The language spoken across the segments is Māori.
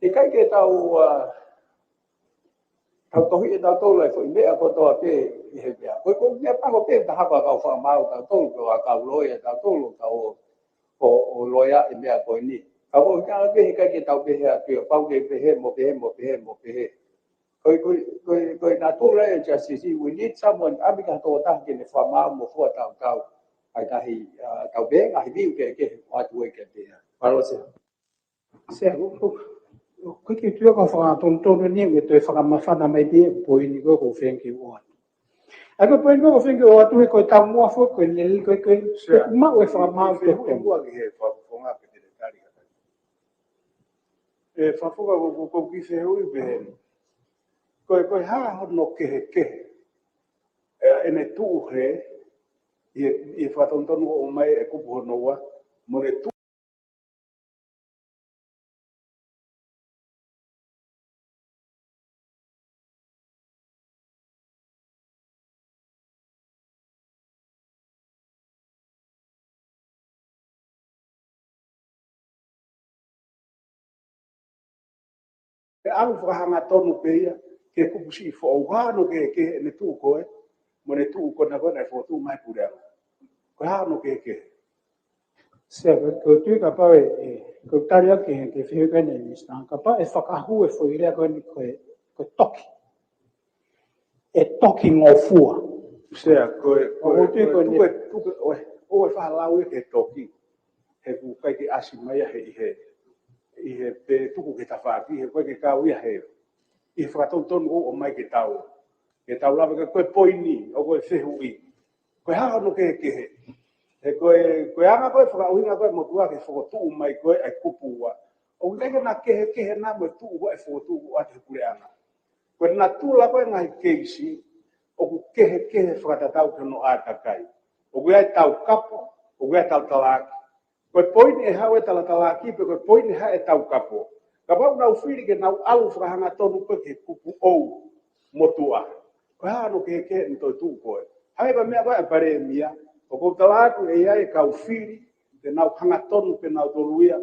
thì cái kia tàu tôi hiện tàu tôi lại phải biết có tàu cái hiện giờ cuối cùng nhất bắt có cái tàu có cầu phàm mau tàu tôi có cầu lôi tàu tôi luôn tàu hồ lôi á hiện giờ coi ni tàu tôi cái tàu cái hiện kiểu bao cái hiện một cái hiện佢那都咧就是we need someone 啊，比較多單嘅farm冇貨到係到邊係邊嘅話會嘅啲啊，係咯先。是啊，佢叫做個法當當嘅呢個對法嘛法咪啲背呢個個 friend 叫我，啊個背嗰個 friend 叫我都係佢當我貨佢你佢乜會法嘛對對我嘅法講啊，佢哋家裡嘅，法貨個機械會變。Koi ha no ke ene tu he i fa ton o mai e ku no wa mo le tu e alu fa hanga tonu pe ia ke ku si fo wa no ke ne tu ko mo ne tu ko na fo tu mai pura ko ha no ke se ko tu ka pa ko taria ke fi ka ne ni sta ka pa e fa ka hu e fo ile ko toki e toki ngofua se ko tu o fa la we ke toki he ku kai ke asimai he pe tuku ke tawhaki he koe ke kau ia he i whakatonton o mai ke tau lawa ke koe poini o koe whehu i koe haha no ke he koe anga koe whakauhinga koe motua ke whakotuu mai koe ai kupua o lege na kehe na moe tuu koe whakotuu o ate kure anga koe na tūla koe ngai keisi o ku kehe whakatatau ke no ātakai o koe ai tau kapo o koe ai tau talaki koe poini e hau e talatalaki pe koe poini ha e tau kapo. Ka pau nau whiri ke nau alu whakahanga tonu pe ke kupu ou motua. Koe haa no ke ni toi tū koe. Hae pa mea koe a pare mia. O kou talaku e ia e kau whiri te nau hanga tonu pe nau toluia.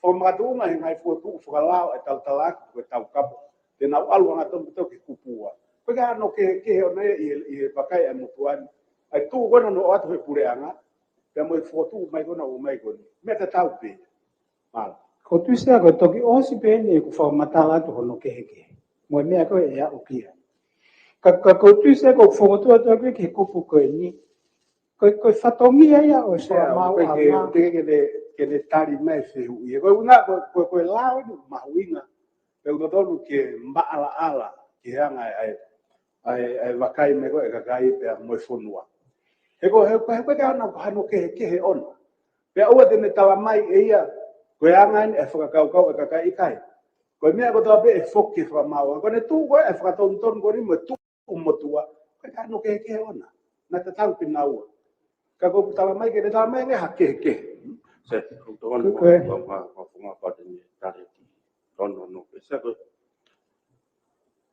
Whamakatunga he ngai fua tū whakalao e talatalaki koe tau kapo. Te nau alu hanga tonu pe ke kupua. Koe haa no ke o nei i e pakai e motuani. Ai tū koe no atu he pureanga. Pe mo fotu mai kona o mai kona me ta tau pe mal ko tu se ko toki o si pe ne ku fa matala to no ke mo me ko e a o pia ka ko tu se ko fo to ke ko pu ko ni ko fa to mi ya o se ma o ke le tari mai se u ye ko una ko la ma winga pe u to ke mba ala ke anga ai vakai me ko e kai pe mo fonua he ka na hano ke on pe o te ne tawa mai e ia ko anga e whakakau e kakai kai ko mea ko tawa pe e foki whamaua ko ne tū ko e whakatonton ko ni mo tū umotua ko ka no ke ona na te tau pina ua ka ko tawa mai ke ne tawa mai nge ha ke se to on ma pa de ni tare ti tono no se ko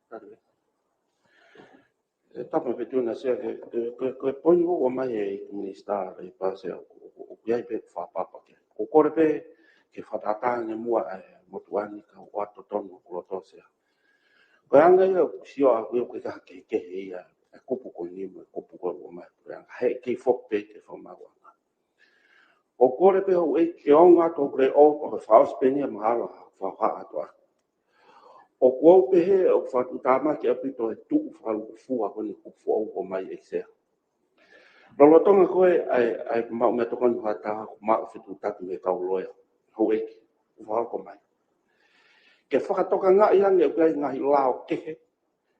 tare tapa pe tu na se ko poni o mai e minister e pa se o ia pe fa papa ke o kore pe ke fa tata ne mua mo tuani ka o ato tono ko to se ko anga yo si o ko ka ke ia ko pu ko ni mo ko pu ko o mai anga he ke fo pe ke fa ma wa o kore pe o e ke onga to pre o ko fa spenia ma fa fa ato o ko pe he o fa tu tama ke apito e tu fa fu a ko ni fu o mai e se lo tonga ko ai ma me to kon hata ma fi tu ta me ka loya ho e fa ko mai ke fa to ka nga ia nge pe nga hi lao ke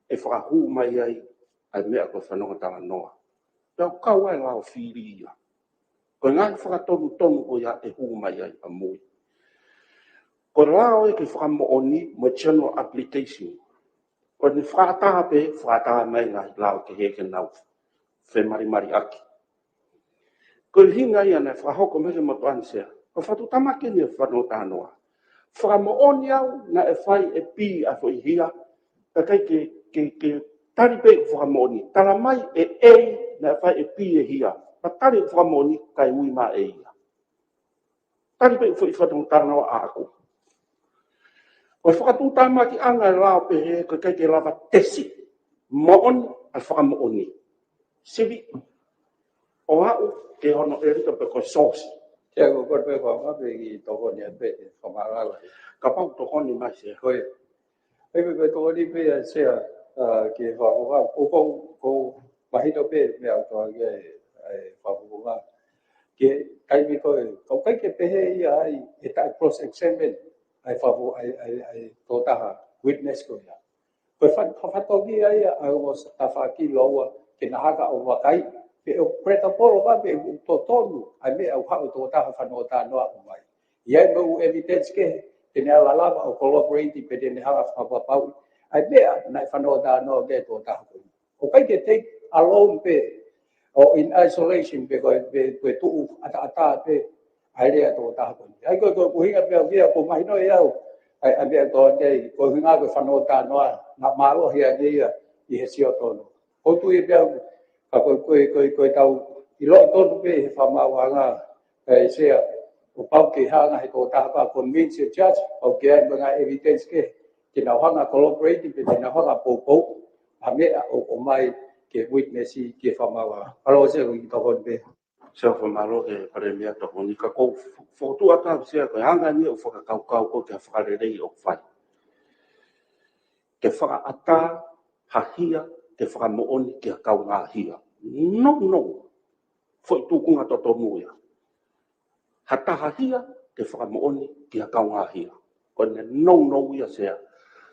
e fa hu mai ai me ko fa no ta no pe ka wa lao fi ri ya ko nga fa to ko ya e hu mai ai a mo ko lao e ke fa mo oni mo channel application ko ni fa ta mai nga lao ke he ke nau fe mari aki ko hinga ia na fa hoko me mo tanse ko fa tu tamake ni fa no tanoa fa mo oni au na e fai e pi a fo hia ka kai ke tari pe fa mo ni tala mai e na fai e pi e hia pa tari fa mo ni kai ui ma e ia tari pe fo fa no tanoa a ko O whakatūtama ki anga lao pe he ko kai ke lava tesi moon al whakamooni. Sivi o hau ke hono e rito pe ko sosi. Tia ko pe ko ma pe ki toko ni pe ko ma la. Ka pau toko ni mai se. Ko e pe toko ni pe se ke ko mahi to pe me auto ke ko ke kai mi ko kai ke pe he ai e ta cross examine ai to ta witness ko ya ko fa to ki ai ai was ta fa ki lo ke na ha ka o wa kai pe o preta polo ba pe to tonu ai me au ha to ta fa no ta no mai ia no evidence ke te ne la la o collaborate pe te ne ha fa pa ai me na fa no ta no ke to ta ko kai ke take alone pe or in isolation because pe tu ata pe ai le to ta ko ai ko hinga pe ko mai no ia ai be to ke ko hinga ko fa no ta no na ma lo hia ni i he sio to o tu e be ko tau i lo to pe fa ma wa nga se o pau ke ha nga to ta pa convince judge o ke ai nga evidence ke na ha collaborate pe na ha po a me o mai ke witness ke fa ma wa alo se ri to ko be Se o malo ke pare mea to ni ka ko fotu ata se ko hanga ni o foka kau ko ke whakare rei o whai. Ke whaka ata hahia ke whaka mooni ke kau ngā hia. No. Foi tūkunga to muia. Hata hahia ke whaka mooni ke kau ngā hia. Ko ne no ia sea.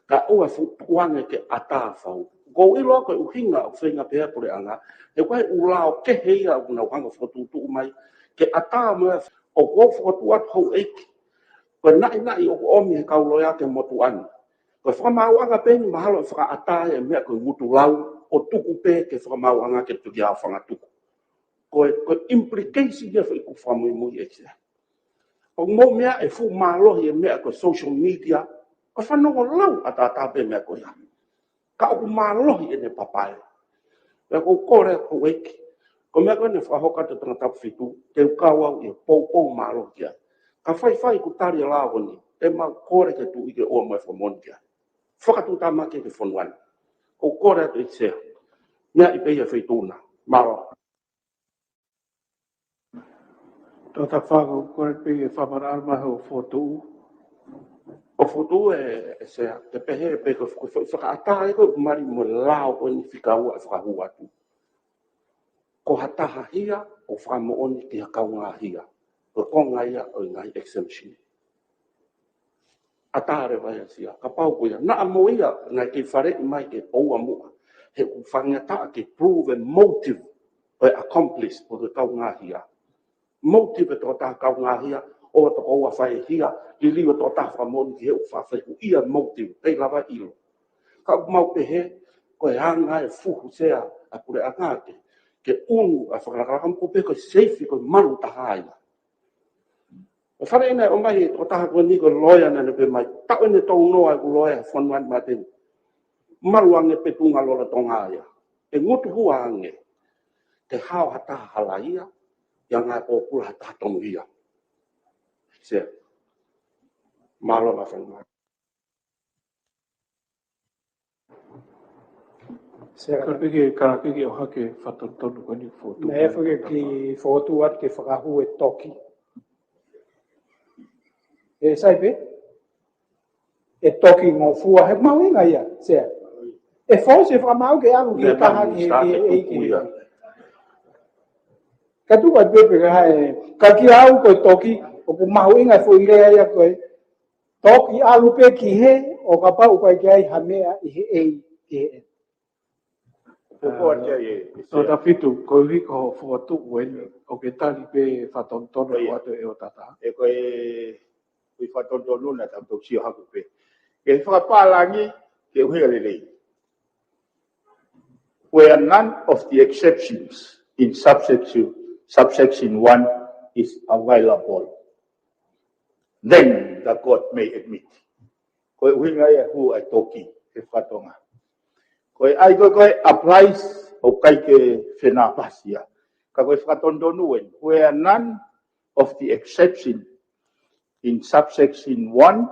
Ka ua fuange ke ata whau. Ko ilo ko uhinga o whenga pēr pore anga. E koe ulao ke heia o na whanga whakatutu mai. Ke ata mea o ko whakatuat hau eiki. Ko nai o omi he kauloia ke motu ani. Ko whakamauanga pēni mahalo e whaka ata e mea koe mutu lau o tuku pē ke whakamauanga ke tuki a whanga tuku. Ko implication ia whaiku whamui mui e sea. O mo mea e fu malohi e mea koe social media. Ko whanongo lau ata pē mea koe ia. Ka o malohi e ne papai. E ko kore ko weki. Ko mea koe ne whahoka te tangatapu whitu, te ukawau e pou malohi kia. Ka whai ku tari la wani, e ma kore ke tu ike oa mai whamoni kia. Whakatu tama ke whanuan. Ko kore te sea. Mea i peia whituna. Maro. Tō ta whāko kore pe e whamara almaha o whotu. O fotu e sea, te pehe e pe ko whakaata e ko mari mo lao o ni whikaua e whakahua atu. Ko hataha hia o whakamooni ki hakau ngā hia. Ko konga ia o ngai exemption. Atare vai asia, ka pau ko ia. Na mo ia ngai ke whare mai ke oua mua. He ku whangata ke prove motive o accomplish o te kau ngā hia. Motive e tō tā kau ngā hia o to oua whai hia. I liwa tō tā whamoni ki he u whawhai ku ia motive. Ei lava ilo. Ka mau pe he, ko e hanga e fuhu sea a kure angate. Ke unu a whakarakam ko pe ko seifi ko maru tahai. O whare ina o mai o taha kua ni ko loya nana pe mai. Tau ene tau noa ku loya whanuan maten. Maru ange pe tunga lola tonga ia. E ngutu hua ange. Te hao hata halaia. Ia ngā pōpura hata tonu ia. Sea. Malo la whanuan. Ka peke karakeke o hake whatotonu ko ni whotu. Me whake ki whotu at ke whakahu e toki. E sai pe? E toki ngō fua he mau inga ia, sea. E whose whakamau ke angu ki taha ki eiki. Ka tuka pepe ka hae, ka ki au koe toki, o ku mau inga fo irea ia koe. Toki alu pe ki he, o ka pau koe ki ai hamea i he ei ki he. Tō ta whitu, ko hiko ho whuatu uen, o ke tali pe whatontono o atu e o tata. E koe kui whatontonu na tau tau sio haku pe. Ke whakapālangi ke uhiga lelei. Where none of the exceptions in subsection 1 is available, then the court may admit. Koe uhiga ia hu ai toki ke whatonga. Koe ai koe applies o kai ke whena pasia. Ka koe whakatondonu en. Where none of the exception in subsection 1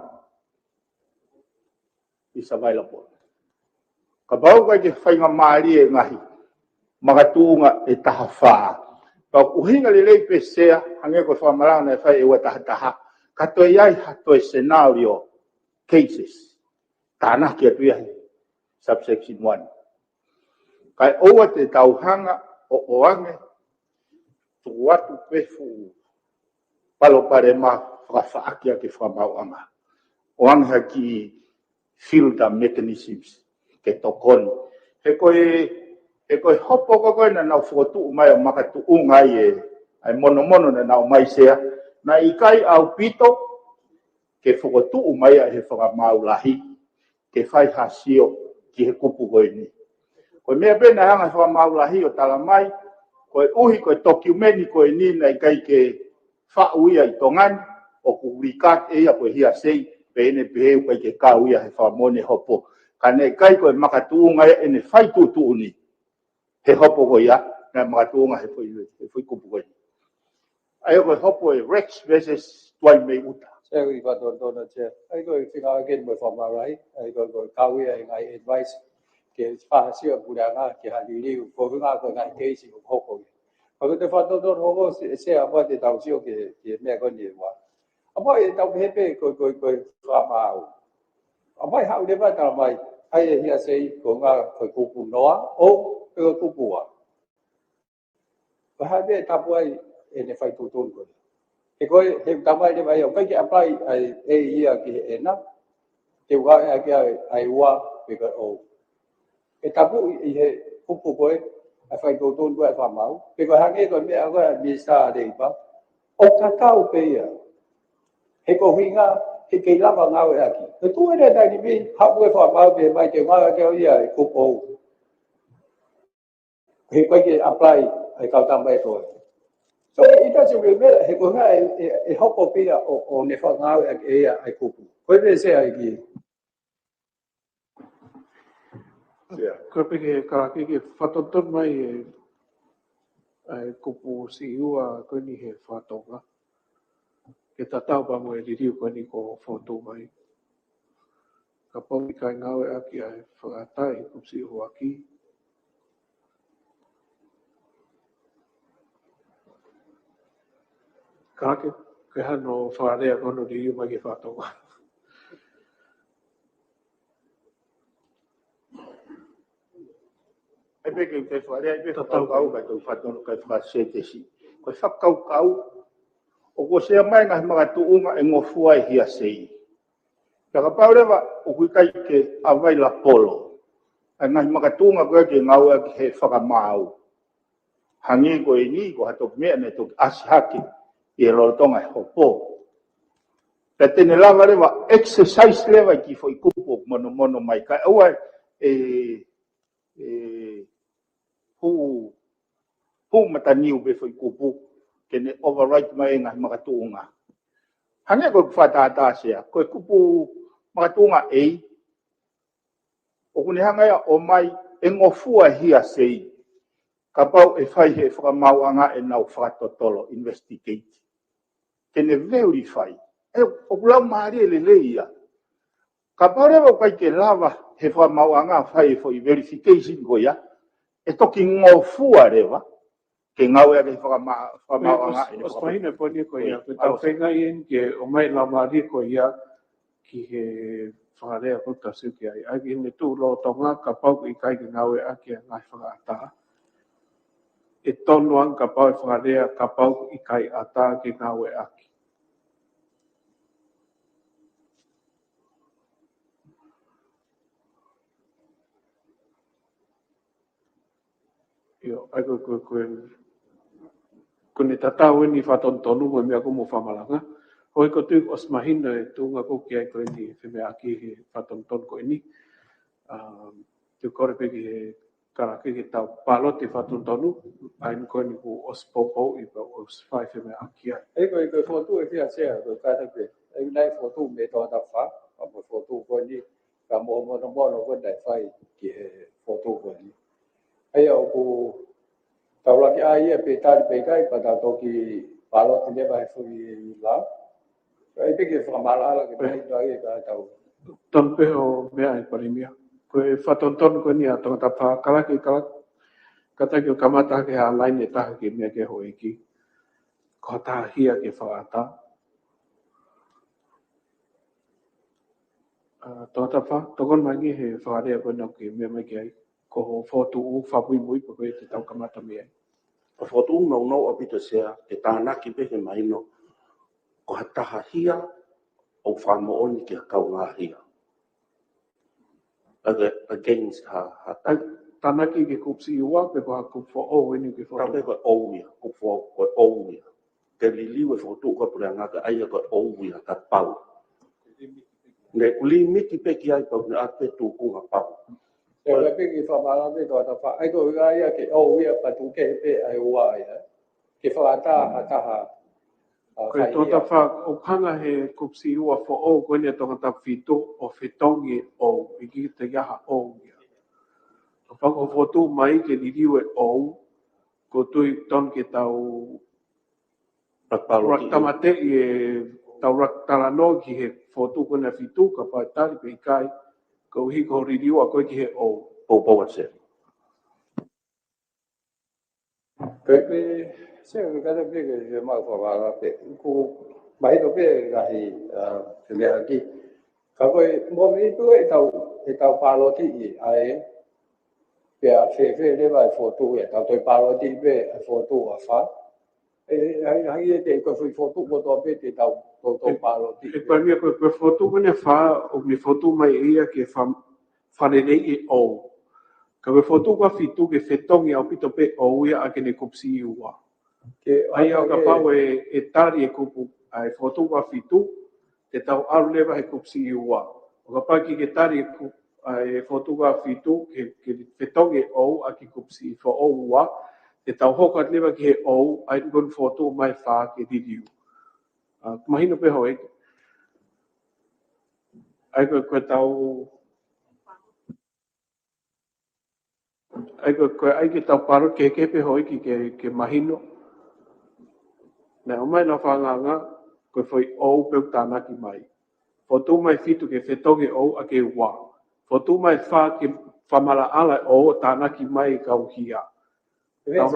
is available. Kabau kai ke whainga maari e ngahi, magatunga e taha whaa. Pau uhinga li lei pesea, hange ko whamarana e whai e wa taha taha, kato iai hato e scenario cases. Tāna ki atu iahi, subsection 1. Kai oa te tauhanga o oange, tu watu pefu palo pare ma whakawhaakia ke whamauanga. Oange haki filter mechanisms ke tokoni. He koe hopo koe na nau whotu mai o makatu ungai ai mono na nau mai sea. Na ikai au pito ke whotu mai he whakamau lahi ke whai hasio ki he kupu koe ni. Koe mea pena hanga whakamau lahi o tala mai, koe uhi koe dokumeni koe ni na ikai ke whauia i tongan o kubrikat e ia koe hia sei pene peheu kai ke kauia he whamone hopo. Kane kai koe makatuunga e ne whai tutu ni. He hopo koe ia, na makatuunga he whai kupu koe ni. Ai koe hopo e Rex versus Tuai Mei Uta. Saya iba dona che. Ai koe whina again mo whamarai. Ai koe kauia e ngai advice. Ke whahasia puranga ke haliliu. Ko hunga koe ngai keisi ko hopo. Ko te whatodon hopo se ama te tausio ke mea koe ni wa. Apa e tau hepe koe whamau. Apa e hau lewa tala mai. Ai e hia sei ko ngā koe kupu noa o koe kupu wa. Ko hape tapu ai e ne whai tutun koe. He koe he tamai lewa iau. Kai ke apply ai e ia ki he ena. Te uga e ake ai ua pe koe o. E tapu i he kupu koe. A whai tutun koe whamau. Pe koe hange koe mea koe misa reipa. O kakao pe ia. He ko hinga he ke lava ngau e aki. He tu ere tai ni mi hapu e whamau pe mai te ngau ake o ia e kupo. He koe ke apply ai kau tamai koe. So it doesn't really matter. He ko nga e hopo pia o ne whangau e ake ia ai kupu. Koe pe se ai ki. Koe peke karaki ke whatoton mai e kupu si ua koe ni he whatonga. Ke tatau pa mo e ririu koe ni ko whoto mai. Ka pau i kai ngau e aki ai whakatai kupu si ua ki. Karaki ke hano whakarea kono ririu mai ke whatonga. E peke te wharea, e peke whakau kai tau whatono kai whakasete si. Koe whakau o ko sea mai ngahi magatuunga e ngofua e hia sei. Ka paurewa o kui kai ke awai la polo. E ngahi magatuunga koe ke ngau e he whakamau. Hangi koe ni ko hatok mea ne tok asihake i e lorotonga e hopo. Ka tene lava rewa exercise lewa ki fo i kupo mono mai kai. Aua hu mataniu be fo i kupo. Kene override mai ngahi magatuunga. Hange koe whatata sea, koe kupu magatuunga ei. O kune hangaya o mai e ngofua hia sei. Ka pau e whai he whakamauanga e nau whakatotolo, investigate. Kene verify. E o kulau maari e leleia. Ka pau rewa kai ke lava he whakamauanga whai fo i verification koia. E toki ngofua rewa. Ke ngau e whakamauanga e os pahina poni ko ia ko tau whenga ien ke o mai la mari ko ia ki he whakarea ko tasu ki ai. Ai ne tu lo tonga ka pau i kai ki ngau e aki a ngai whakaata. E tonu ang ka pau e whakarea ka pau i kai ata ki ngau e aki. Io, ai ko ne tatau ni whatontonu mo mea ko mo whamalanga. Hoi ko tu os mahina e tunga ko ki ai ko ni wheme aki he whatonton ko ni. Tu kore peki he karaki ki tau palo te whatontonu. Ain ko ni ko os popo i pa os whai wheme aki ai. Ai koe whotu e whia sea koe kāta koe. Ai nai whotu me tō ta wha. Ka mo whotu koe ni. Ka mo mono koe nai whai ki he whotu koe ni. Ai au ku taula ki ai e pe tari pe kai pa ta toki palo te newa he whui la. Ai peke whakamala ala ke mai no ai ka tau ton pe o me ai parimia ko e whatonton ko ni a tonga ta wha kalaki kata ki o kamata ke ha line e taha ki mea ke ho eki ko ta hia ke whaata tonga ta wha tokon mangi he whaarea ko nau ki mea mai ki ai ko ho whotu u whapui mui ko e te tau kamata mea o fotu no no o pito sea ke tāna ki pe he mai no ko hataha hia o whamo oni ki a kau ngā hia against ha ai tanaki ke kupsi ua pe ko ha kup fo o ni ke ta pe whotu ko ouia ko fo ko ouia ke liliu e fotu ko pura ngaka ai ko ouia ka pau ne limiti pe ki ai pau na te tu ku ha pau Yo le pe ki fa mala pe to ta fa ai ko ga ya ke o wi pa tu ke pe ai wa ya ke fa ta ta ha ko e tō ta wha o kanga he kupsi ua fo o ko ni tonga ta whito o whitongi o i ki te yaha o ia o whako whotu mai ke liliu e o ko tui ton ke tau raktamate i e tau raktarano ki he whotu ko na whitu ka pai tari pe i kai ko hi ko liliu a koe ki he o po po se pe pe se ga ta pe ke ma fa mala pe ku mai to pe ga hi se le ki ka ko mo mi tu e tau pa lo ti ai pe a fe le ba fo tu e tau to pa lo ti pe fo tu a fa ai te ko fo tu ko to pe te tau to pa lo ti e pa mia ko whotu ko ne wha o mi whotu mai ia ke whanenei e o ka we whotu ka whitu ke whetongi au pito pe o ia a ke ne kupsi i ua ke ai au ka pau e tari e kupu ai whotu ka whitu te tau aru lewa he kupsi i ua o ka paki ke tari e kupu ai whotu ka whitu ke whetongi e o a ke kupsi i wha o ua te tau hoka lewa ki he o ai ngon whotu mai wha ke diriu mahino pe hoi ai ko tau ai ke tau paro ke pe hoi ki ke mahino na o mai na whanganga ko foi o pe tana ki mai fotu mai fitu ke fetonge o a ke wa fotu mai fa ke famala ala o tana ki mai ka uhia tau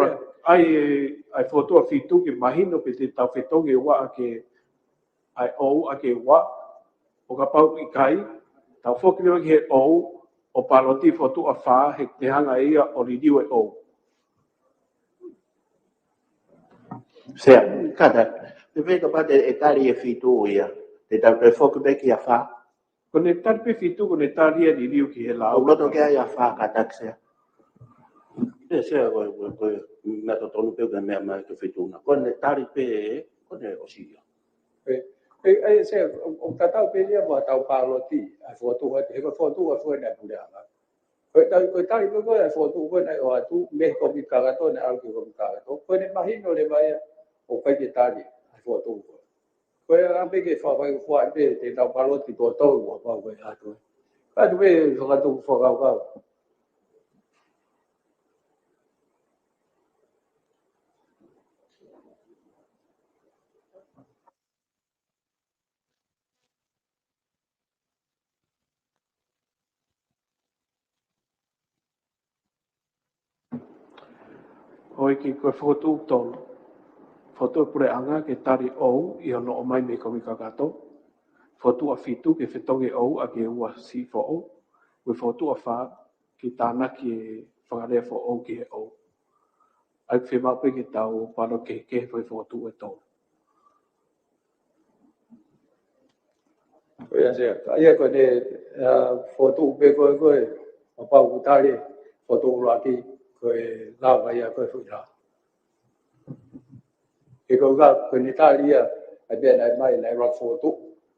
ai fotu a fitu ke mahino pe te tau fetonge wa a ke ai o a ke wa o ka pau i kai tau foki me ki he o paloti fotu a fa he te hanga ia o ridiu e o Sea, kada, te veka pa te e tari e fitu ia, te tau te whoku beki a wha, ko ne tarpe fitu ko ne taria ridiu ki he o lau loto ke ai a wha ka taksea. e se ko me to tonu pe me mai ke fituna ko ne tari pe ko ne o sia ai se o tau pe dia ba tau pa lo ti ai fo tu he ko tu fo na pu dia ko tau ko fo tu ko na o tu me ko mi ka to na au ko mi ka to ko ne mahino le vai o pe ke tari ai fo tu ko a pe ke fa fo pe te tau pa lo ti to to wa pa ko a tu a tu pe so ka tu fo ka hoi ki koe fotu tonu fotu pure anga ke tari o i ono o mai me komi kakato fotu a fitu ke fetonge o a ke ua si fo o we fotu a fa ki tana ki e whangarea fo o ki he o ai whi mape ki tau paro ke foi fotu e tonu ko ya se ai ko ne fo tu pe ko o pa u tari fo tu lo ki ko la vai ko fu ya ke ko ga ko ni Italia ai be ai mai lai ra foto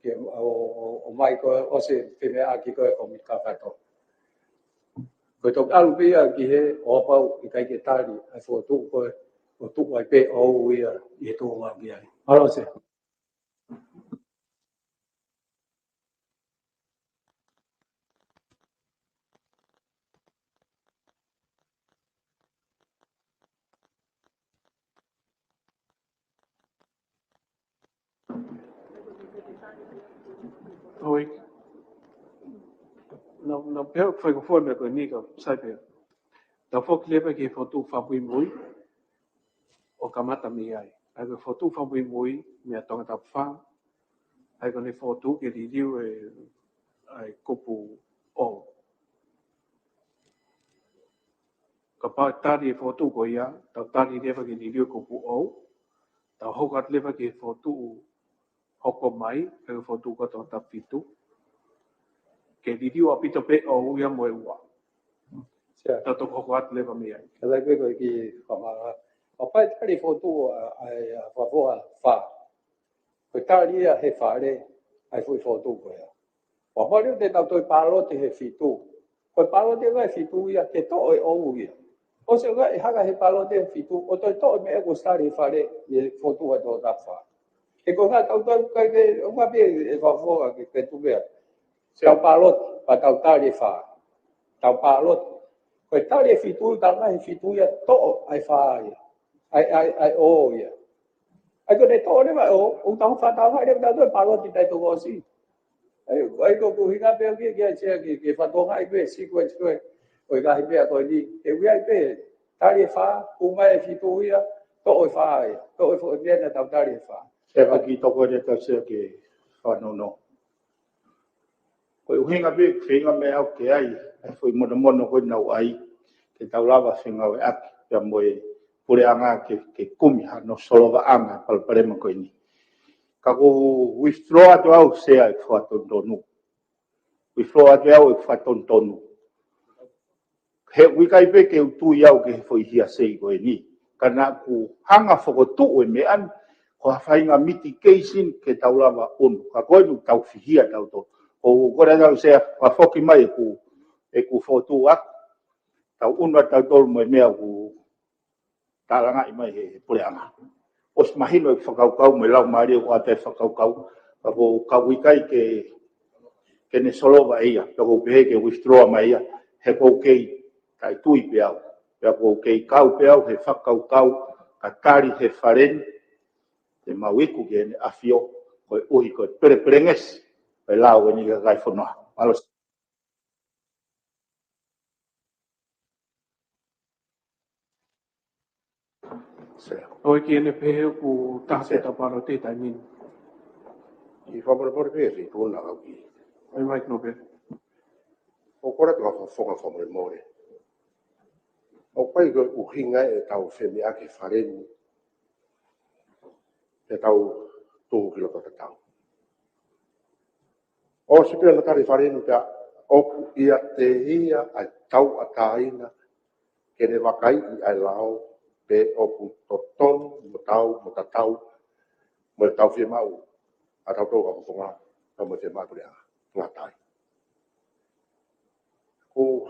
ke o mai ko o se pe me aki ko ko mi ka fa to ko to alu pe ya ki he o pa i kai ke tali ai foto ko o tu ai pe o wi ya i to ma bi ai alo se hoi não pelo foi com fome com nico sabe da foco leva que foto fabui muito o kamata mi ai ai ko foto fabui muito me atonga ta fa ai ko ne foto que liu ai kopu o kapa tari foto ko ya ta tari leva que liu kopu o ta hokat leva que foto hoko mai ai foto ko ta fitu que liu apito pe o ya mo wa ta to hokat leva mi ai Kalau gue pergi sama apa tadi foto apa fa, tadi ya he fa le, ai foi foto gue ya. Apa dia de tau palo te he fitu, ko palo te vai fitu ya te to o ya. O se ga ha ga he palo te fitu, o to me go stari fa le ye foto wa do da fa. E ko ga tau ke o ma be e fa fo ke tu be. Tau palo pa tau tari fa. Tau palo ko tari fitu ta ga fitu ya to ai fa ya. Ai o ya. Ai ko de to le va o tau fa ta fa le da do palo ti dai to go si. Ai ko ku hinga pe ke fa to ai pe si ko o ga pe ko ni e wi ai pe tari fa u mai fitu ya to o fa ya. To o fo bien ta tari fa. Se aki toko de ta se ke whanono. Koe uhinga be whinga me au ke ai, ai foi mono koe nau ai, ke tau lawa whinga we aki, pia moe pure anga ke kumi ha no solo anga palparema koe ni. Ka ko withdraw atu au se ai whatondonu. Withdraw atu au e whatondonu. He wikai pe ke utui au ke foi hia sei koe ni. Kana ku hanga whakotu e me an, ko whainga mitigation ke tau lava onu. Ka koe nu tau whihia tau to. O kore tau se whafoki mai e ku whotu aku. Tau unwa tau tolu mai mea ku tālanga i mai he pureanga. Os mahino e whakaukau me lau maari o ate whakaukau. Ka ko kawikai ke ne solova ia. Ka ko pehe ke withdraw mai ia. He ko kei kai tui pe au. Ka ko kei kau pe au he whakaukau. Ka tari he wharen. Te mauiku ke ne afio. Koe uhi koe perenges. Koe lau e ni ka kai whanua. Malos. o que ne pe ku ta ta paro te ta min I whamara pe ri tōna au ki. ai mai no be O kora te whawhonga whamare more. O pai ko uhinga e tau wheme ake whareni. E tau tōhu ki lota tau. O sipira na tari whareni pia oku ia te ia ai tau a tāina. Ke ne wakai i ai lao pe oku totonu mo tatau mo tau whie mau. A tau tōka whonga tau mo te mau rea ngā tai. Ko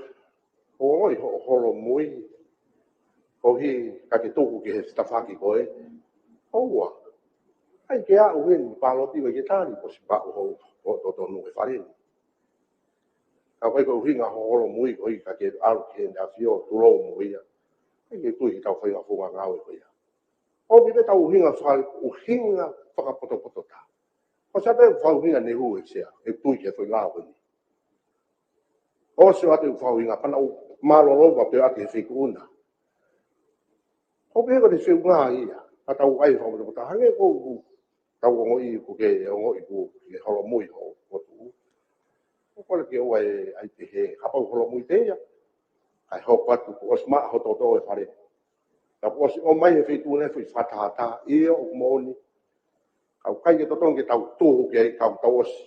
oi holo mui ko hi ka ke tōku ki he stafaki koe. Oua. Ai ke a uhen paloti wa ke tāni ko si pa uho o tonu e whareni. Ka koe ko uhinga holo mui ko hi ka ke aru ke na fio tulo mui ia. Ai ke tui tau whainga whunga ngāwe koe ia. O mi tau uhinga whakapoto tā. Ko sa pe uhinga nehu e sea. E tui ke whainga ngāwe ni. O se ate uhinga pana u malolo wa pe ate whikuna. Ko pe ko te whikuna ia. A tau ai whainga ta hange ko tau ngoi ko ke ngoi ko ke holo mui ho ko tu. Ko le ke o ai te he hapa holo mui te ia. Ai ho patu ko osma ho to e whare. Ta ko o mai e whikuna e whatata ia o moni. Kau kai ke totong ke tau tōhu ke kau tau osi.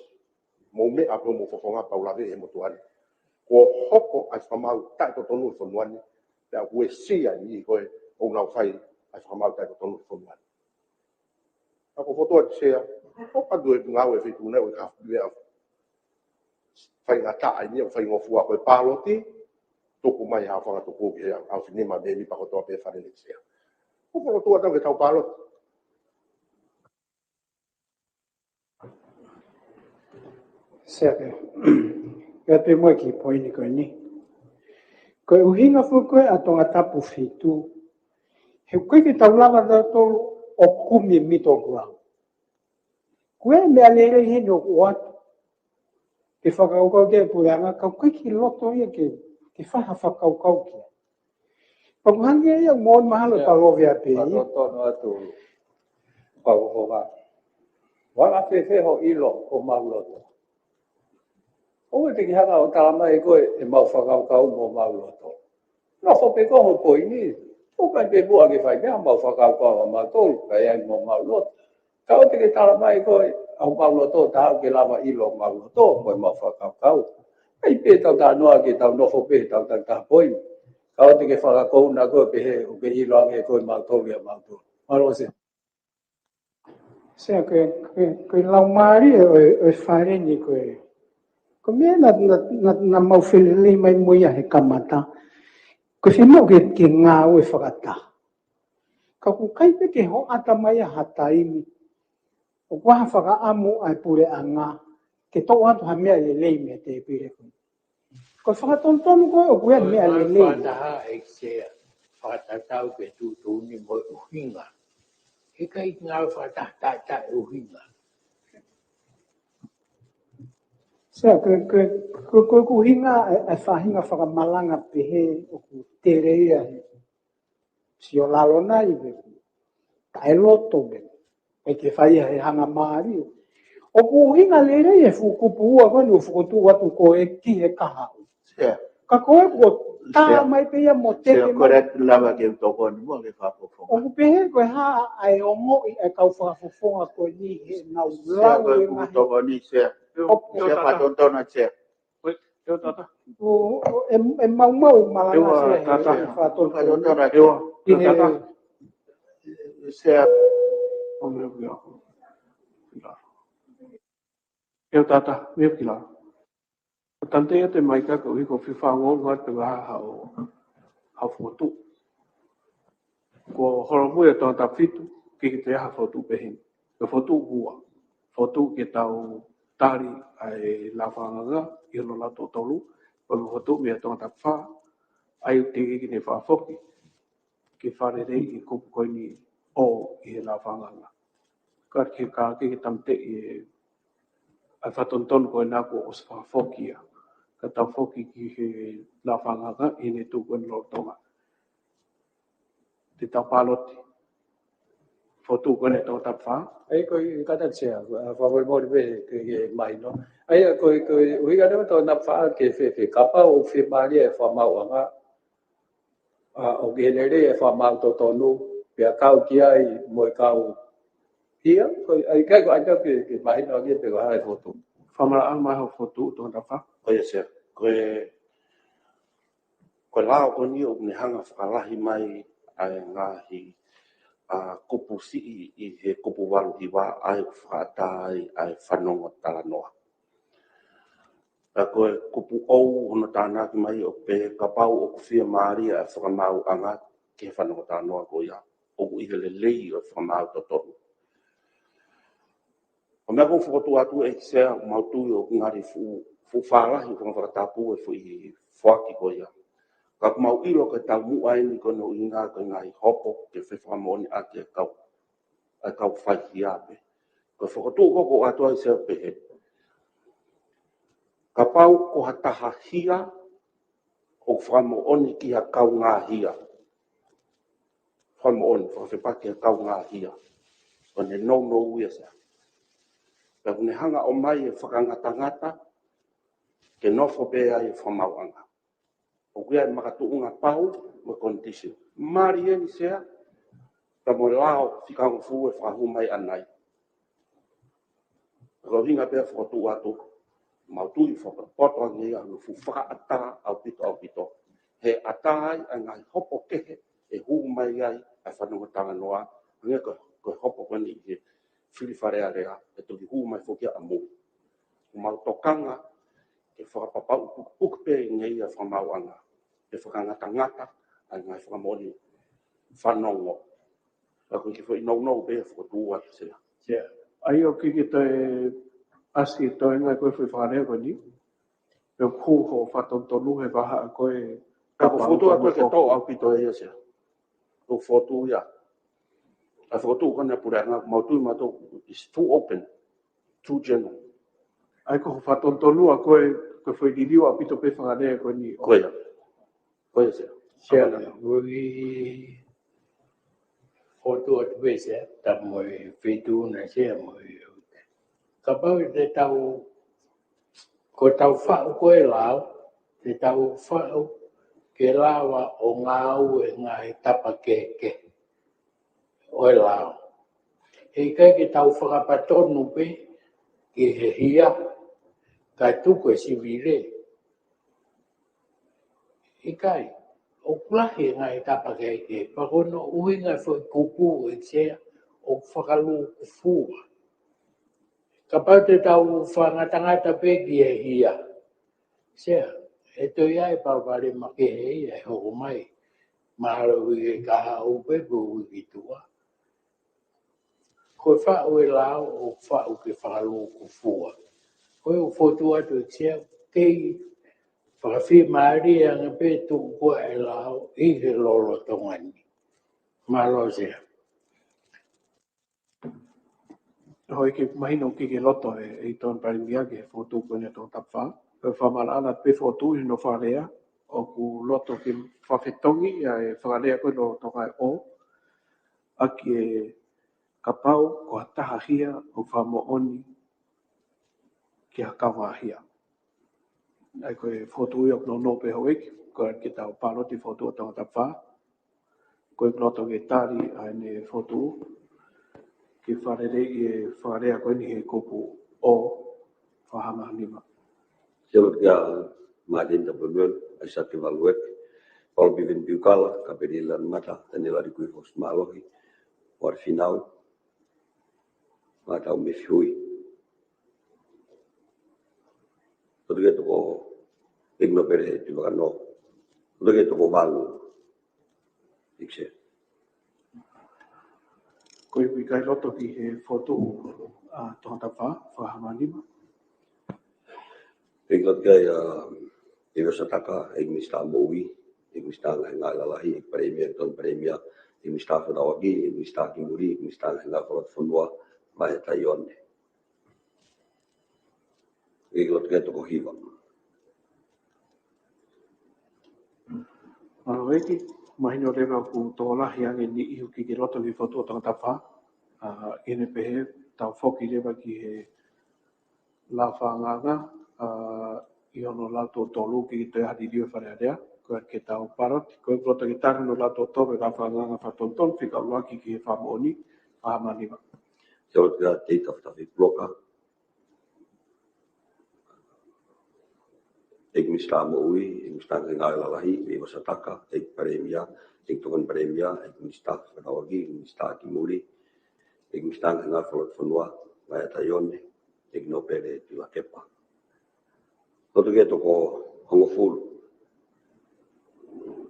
Mo me a mo whafonga pau lawe e motuani. Ko hoko ai whamau tai to tonu whanuani. Pea ue sia ni koe o ngau whai ai whamau tai to tonu whanuani. Ako whotoa te sea, o padu e ngau e whituna o i ka whia whai ngā taa ni o whai ngofua koe pāloti. Toko mai hā whanga toko ki hea au whinima me mi pakotoa pe whanene sea. O whotoa tau ke tau pāloti. Seke. Ka te moe ki poini koe ni. Koe uhinga fu koe a tonga tapu fitu. He koe ki tau lava da tolu o kumi mito grau. Koe mea lere hino o atu. ke whakaukau ke pureanga, kau koe ki loto ia ke whaha whakaukau kia. Pakuhangi ia ngon mahalo pagovea pe. Tono atu pauhoga. Wala fe ho ilo o mauloto. O te ki hanga o talama e koe e mau whakaukau mo mauloto. No fo pe ko ho poini. O kai pe bua ke whai mea mau whakaukau o mautolu kai ai mo mauloto. Ka o te ke talama e koe au mauloto tau ke lava ilo mauloto koe mau whakaukau. Ai pe tau tā noa ke tau nofo pe tau tau tā poini. Ka o te ke whakakou na koe pe he o pe ilo ange koe mautolu e mautolu. Maro se. Sea koe lau maari o whare ni koe. Ko mea na maufilili mai muia he kamata. Ko whino ke ngā ue whakata. Ka ku kaipe ke ho ata mai a hataimi. O waha whakaamu ai pure a ngā. Ke tō atu ha mea lelei mea te pire koe. Ko whakatontonu koe o kuea mea lelei. Whataha e sea whatatau ke tūtūni mo uhinga. He kai ngā whatata e uhinga. Sea koe kuhinga e whahinga whakamalanga pehe o ku tereia he. Si o lalo nai beku. Ta e loto beku. E ke whaia he hanga maari. O kuhinga lerei e fukupu ua koe ni o fukutu watu ko e ki he kahau. Ka koe ko tā mai peia mo teke mai. Se correct lava ke toko ni mo ke whapofo. O ku pehe koe haa ai o ngoi e kau whakafofonga koe ni he nau lau e Se mahi. toko ni se. Se whatontona se. Eo tata. E mau malanga se he whatontona. Whatontona se. Eo tata. Se O meo ki ako. Eo tata, meo ki la. O tante ia te maika ka uhi ko whiwhango ngā te waha o hawhotu. Ko horomui e tōna ta whitu ki te aha whotu pehin. Ke whotu hua. Whotu ke tau tari ai la whanganga i hono la tō tolu. Ko me whotu mea tōna ta wha. Ai te iki ne whaafoki. Ke wharerei i kupu koini o i he la whanganga. Ka ke ka ke tamte i ai whatontonu koe nāko o se whaafokia. Ka tau whoki ki he la whanganga i ne tūku en lotonga. Te tau pāloti. Whotu koe ne tō tap wha. Ai koe kata tsea, whawai mori pe ke mai no. Ai koe uhiga nema tō na wha ke whewhi kapa o whi maari e whamau anga. O genere e whamau tō tonu, pia kau ki ai mo e kau hia. Ai kai ko aita ke mahi no agi pe ko harai whotu. Whamara ang mai ho whotu tō tap wha. Koe se, koe lao ko ni o ne hanga whakalahi mai ai ngahi kupu si i he kupu walu i wā ai whaatai ai whanonga talanoa. Koe kupu ou hono tāna ki mai o pe kapau o kuwhia maari ai whakamau anga ke whanonga talanoa ko ia. O i he lelei o whakamau to tonu. O mea kou whakatu atu e kisea mautui o ngari fu whalahi kong whakatapu e fu i whaki ko ia. Ka kumau ilo ke tau mua ni kono i ngā ko ngai hopo ke whewhamoni ake e kau whaihi ape. Ko whakatu koko atu ai sea pehe. Ka pau ko hataha hia o whamaoni ki ha kau ngā hia. Whamaoni, whawhepake ha kau ngā hia. Ko ne no uia sea. Ka kune hanga o mai e whakangata ke nofo pe ai e whamauanga. O kuia e makatuunga pau mo condition. Mari e ni sea, ka mo lao whikango fu e whahu mai anai. Ko hinga pia whakatu atu, mautui whakapoto angi anu fu whakaata au pito. He atai a ngai hopo kehe e hu mai ai a whanunga tanga noa. Nge ko hopo kwani he whiriwharea rea e tuki hu mai whokia a mu. Mautokanga e whakapapau kukupe ngei a whamauanga. E whakangata ai ngai whakamoni whanongo. Ako ki whai nou pe whakatua atu sea. Ai o ki te asi toi ngai koe whare koe ni. E o kuho whatontonu he waha a koe. Ka ko whotu a koe ke tō au pito e ia sea. Ko whotu ia. A whotu kone pura ngā mautui mato is too open, too general. ai ko whatotonu a koe whai ririu a pito pe whanganea koe ni. Koia se. Sia ui foto atu pese ta moi fitu na sia moi. Ka pau te tau ko tau whau koe lao, te tau whau ke lawa o ngā au e ngā he tapa ke oe lao. Hei kai ke tau whakapatonu pe ki he hia, ka tuku e siwire. Hei kai, o kulahi ngā he tapa ke, pakono uhinga fwoi kuku e sea o whakalu kufua. Ka pau te tau whangatangata pe ki he hia. Sea, e toi ai paupare ma ke hei e hoko mai. Mahalo hui e kaha upe pu hui ki tua. Koe whau e lao o whau ke whakalu kufua. Koe o whotu atu e sea, kei whakawhi maari e anga pe tuku koe e lao i he lolo tongani. Mahalo sea. Hoi ke mahino ki ke loto e ton parimia ke whotu koe ne tō tapwha. Pe whamara ana pe whotu i no wharea o ku loto ki whawhetongi e whakarea koe no tonga o. Aki e kapau ko taha hia o whamo oni ki a kawa hia. Ai koe whotu i o no pe hoik, koe ki tau paroti whotu o tonga tapwha. Koe loto ke tari ai ne whotu. Ki wharere i e wharea koe ni he kupu o whahama nima. Siapa kia Martin Tapulun, Aisyah Tivaluek, Paul Bivin Biukala, Kapedilan Mata, Tanila di Kuifos Malohi, War Finau, Mata Umifiui. Todo que toko igno pere Tivagano, todo que toko Valu, Ikse. Koe pi kai loto ki he whotu a tonga tapwha, whahama nima. Ikot kia Iwa Sataka, Igmista Mowi, Igmista Ngai Lalahi, Premier, Ton Premier, Igmista Fudawagi, Igmista Kimuri, Igmista Ngai Kolot Fundua, Mai Tayone. Ikot kia toko hiva. Maro eki, mahino rewa ku tō lahi ange ni ihu ki ke loto ki whotu o tonga tapwha. Ine pehe, tau whoki rewa ki he la whanganga, i ono lato tolu ki te hati rio wharearea, koe ke tau parot, koe loto ki tari no lato tobe la whanganga whatonton, whika uaki ki he whamoni, whahama nima. Siapa kia Teita Whatafi Bloka, Igmista Mowi, Igmista Ngai Lalahi, Iwa Sataka, Ik Premier, Ik Tokan Premier, Igmista Fudawagi, Igmista Kimuri, Igmista Ngai Kolot Fundua, Mai Tayone, Igno Pere Tiwakepa. Todo que toko Hongofulu.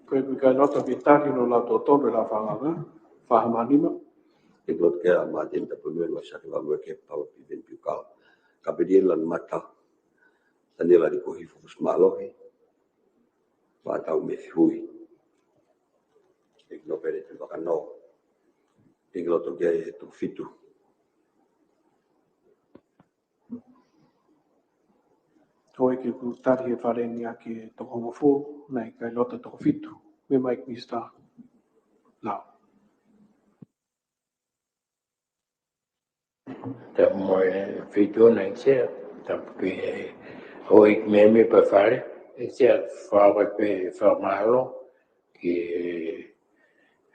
Koe pi kai loto ki tari no lato tobe la whanganga, whahama nima. Ikut ke Martin Tapulun, Aisyah Tivaluek, Paul Bivin Biukala, Kapedilan Mata, Tanila di Kuifos Malohi, Mata Umifiui. Igno Pere Tivagano, Iglo Toge Tu Fitu. Hoi ki ku tari he whare ni ake toko homofu, nei kai loto toko fitu, me mai ki sta. Nau. Ta moi fitu na sia, ta pe hoi me pa fare, e sia fare pe formalo ki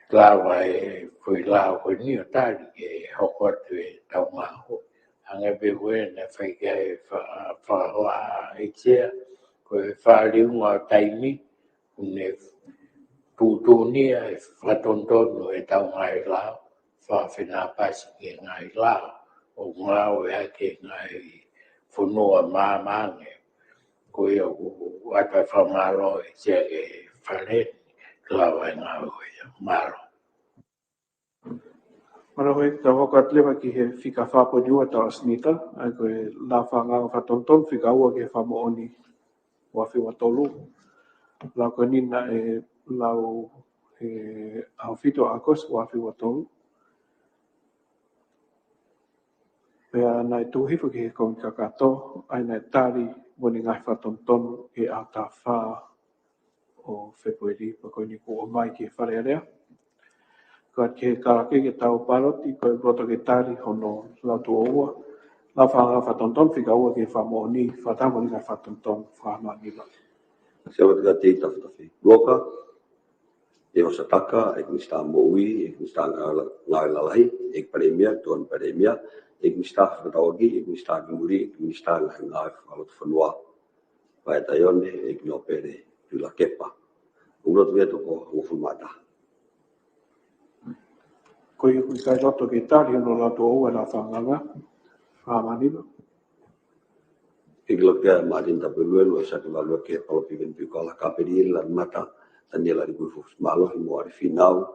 lawa e foi lao ko ni tari e hoko te tau maho. Anga pe koe na whai kai whahoa e tia, koe whāriu ngā taimi, ne tūtūnia e whatontonu e tau ngai lao, whawhina pasi ke ngai lao, o ngā o ea ke ngai whunua māmange, koe o atai whamalo e tia ke whare, lawa e ngā o ea maro. Mara hoi ta waka atlewa ki he whika whapo niua ta asnita, ai koe la whanganga whatonton, whika ua ke whamo oni wafi wa tolu. La koe nina e lau he au whito akos wafi wa tolu. Pea nai tu hifu ki he kong kakato, ai nai tari moni ngai whatonton ke a ta wha o February, pa koe ni ko o mai ki whare area. Ka ke karake ke tau paroti, koe roto ke tari hono lau tu oua. La whatonton whika ua ke whamoni, whatamoni ngai whatonton whamaniwa. Siapa tiga tei tafi. Luoka, e o sataka, e mista moui, e mista ngai lalai, e paremia, tuan paremia, e mista whatawagi, e mista kimuri, e mista ngai whalot whanua. Pai taione, e kino pere, pila kepa. Urot vieto ko ngofumata. Koe kai roto ke tari hono lau tu oua la whanganga, whamaniwa. Iglokea Martin Tapeluelu e satu lalu ke palopi ventu kala kaperi la mata Daniela di Gulfus malo mo ari final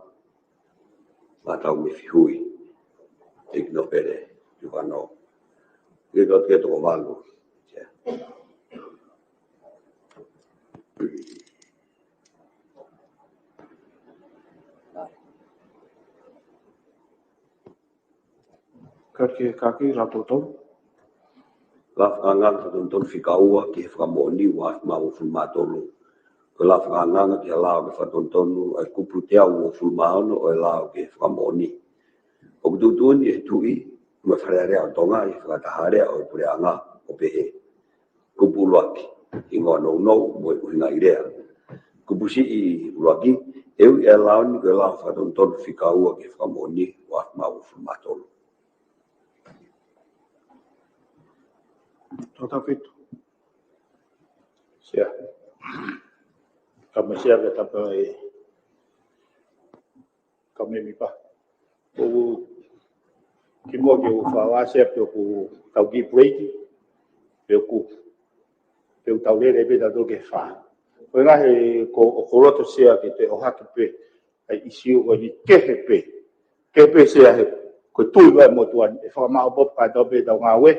mata mi fihui igno pere Giovanno iglokea to valgo Kake kaki rato tau. la franga don fikaua ki framoni wa ma o fulmatolo ko la franga ki la o fatontono e kuputea o fulmano o la o ki framoni o dudun e tui ma frere a tonga i fratahare o pureanga o pehe kupulaki ingo no mo ina idea kupusi i ulaki eu e la o ko la fatontono fikaua ki framoni wa ma o fulmatolo Tota fitu. Sia. Kama sia ke tapa e kame mi pa. O ki mo ke o fa sia pe o tau ki breaki. Pe o tau le be da do ke fa. Ko nga he ko roto sia ke te o haki pe ai isi o ni ke pe. Ke pe sia he ko tui wa mo tuan e fa ma bo pa do be da nga we.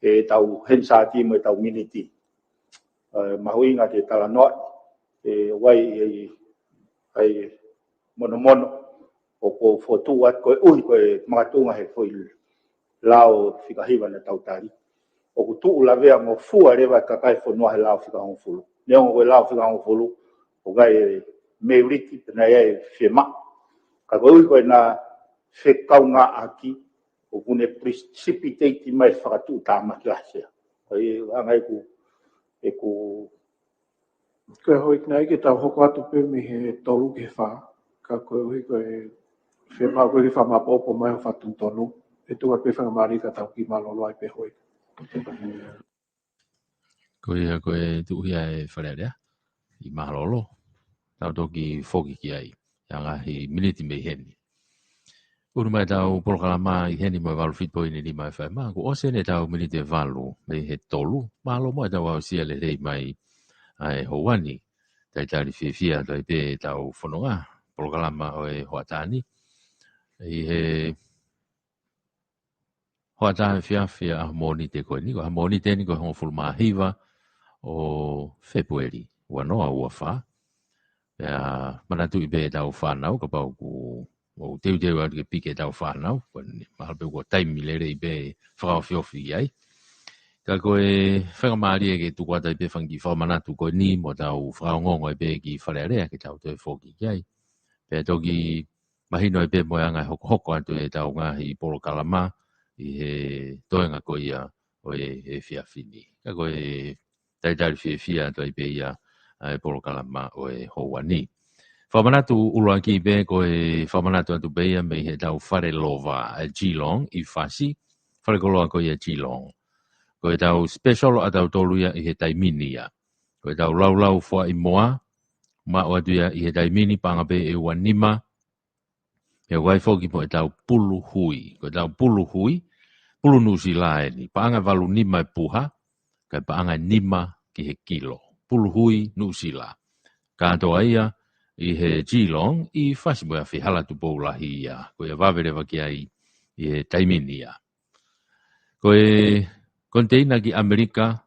E tau hensa ti mo tau militi. Mahui nga te tala noa e wai ai mono o ko fotu at ko ui ko matunga he foi lao fika hiva na tautari o ko tu la vea mo fua reva ka kai fo noa he lao fika on fulu ne o lao fika on fulu o gai meuriti na ye fema ka ko ui ko na fe kaunga aki o kune precipitate mai whakatu tāma ki asia. Koi angai ku e ku Koe hoi nai ke tau hoko atu pe mi he tolu ke wha. Ka koe hui koe whema koe ki wha mapopo mai o whatun tonu. E tunga pe whanga maari ka tau ki malolo ai pe hoi. Koe tuhi ai wharearea i mahalolo. Tau toki whoki ki ai. Ia ngahi miniti me heni. Uru mai tau polokalama i heni mai walu fitpo ini ni mai whai. Maa ku ose ne tau miniti e walu me he tolu. Mahalo mai tau au sia le rei mai ai houani. Tai tari whiwhia tai pe tau whanonga. Polokalama o e hoatani. I he hoatani whiawhia a moni te koe niko. A moni te niko hongo fulmahiva o February. Wanoa ua wha. Pea manatu i pe tau whanau ka pau ku o teu atu ke pike tau whanau. Mahalpe kua taimi lere i pe whakawhiofi ai. Ka koe whakamari e ke tukwata i pe whangi whamanatu koe ni mo tau whakaongongo i pe ki wharearea ke tau te whoki ki ai. Pea toki mahino i pe moanga hoko atu e tau ngahi polo kalama i he toenga koe ia o e whiawhini. Ka koe taitari whiawhia atu i pe ia e polo kalama o e houani. Whamanatu uloa ki be koe whamanatu atu beia me he tau whare lova a Geelong i whasi. Whare koloa koe a Geelong. Koe tau special a tau toluia i he taimini ia. Koe tau laulau wha i moa. Ma o atu ia i he taimini panga be e wanima. E waifoki po e tau pulu hui. Koe tau pulu hui. Pulu nusi lae ni. Paanga walu nima e puha. Kai paanga nima ki he kilo. Pulu hui nusi la. Kātoa ia. I he Geelong, i whasi moa whi halatu poulahi ia. Koe a wawerewa ki ai i he taimini ia. Koe konteina ki Amerika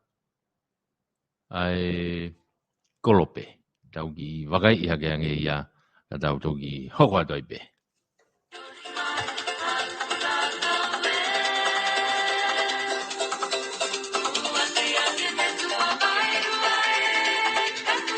ai kolope. Tau ki wakai i hake ange ia, ka tau toki hoko atoi pe.